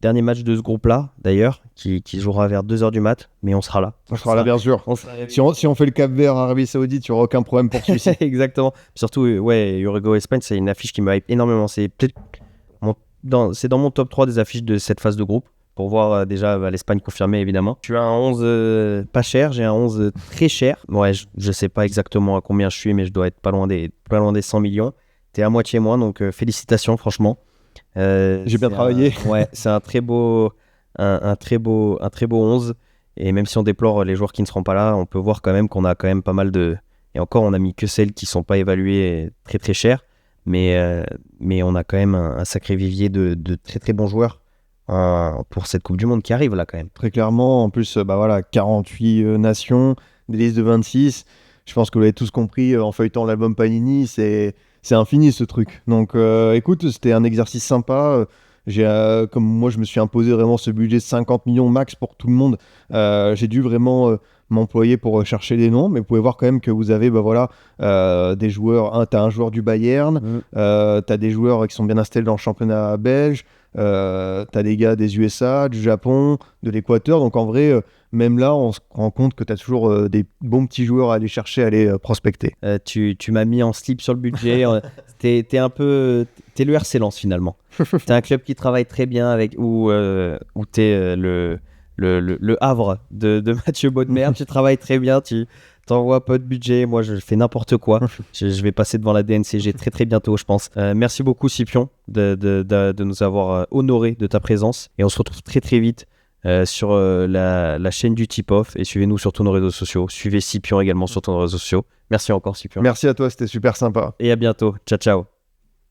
ce groupe-là, d'ailleurs, qui jouera vers 2h du mat, mais on sera là. On sera là, bien sûr. Si on fait le Cap-Vert, Arabie Saoudite, il n'y aura aucun problème pour celui-ci. Exactement. Surtout, Uruguay-Espagne, c'est une affiche qui me hype énormément. C'est peut-être c'est dans mon top 3 des affiches de cette phase de groupe, pour voir déjà l'Espagne confirmée, évidemment. Je suis à un 11 pas cher, j'ai un 11 très cher. Ouais, je sais pas exactement à combien je suis, mais je dois être pas loin des 100 millions. T'es à moitié moins, donc félicitations, franchement. J'ai bien travaillé. C'est un très beau 11. Et même si on déplore les joueurs qui ne seront pas là, on peut voir quand même qu'on a quand même pas mal de... Et encore, on a mis que celles qui ne sont pas évaluées très très cher. Mais on a quand même un sacré vivier de très très bons joueurs pour cette Coupe du Monde qui arrive là quand même. Très clairement, en plus, 48 nations, des listes de 26. Je pense que vous l'avez tous compris en feuilletant l'album Panini, c'est infini ce truc. Donc écoute, c'était un exercice sympa. Comme moi, je me suis imposé vraiment ce budget de 50 millions max pour tout le monde. J'ai dû vraiment m'employer pour chercher des noms, mais vous pouvez voir quand même que vous avez des joueurs. Tu as un joueur du Bayern, tu as des joueurs qui sont bien installés dans le championnat belge, tu as des gars des USA, du Japon, de l'Équateur. Donc en vrai, même là, on se rend compte que tu as toujours des bons petits joueurs à aller chercher, à aller prospecter. Tu m'as mis en slip sur le budget. T'es le RC Lens finalement. T'es un club qui travaille très bien où t'es le Havre de Mathieu Bodmer. Tu travailles très bien, tu t'envoies pas de budget. Moi, je fais n'importe quoi. Je vais passer devant la DNCG très très bientôt, je pense. Merci beaucoup, Scipion, de nous avoir honoré de ta présence. Et on se retrouve très très vite sur la chaîne du Tip-Off. Et suivez-nous sur tous nos réseaux sociaux. Suivez Scipion également sur tous nos réseaux sociaux. Merci encore, Scipion. Merci à toi, c'était super sympa. Et à bientôt. Ciao, ciao.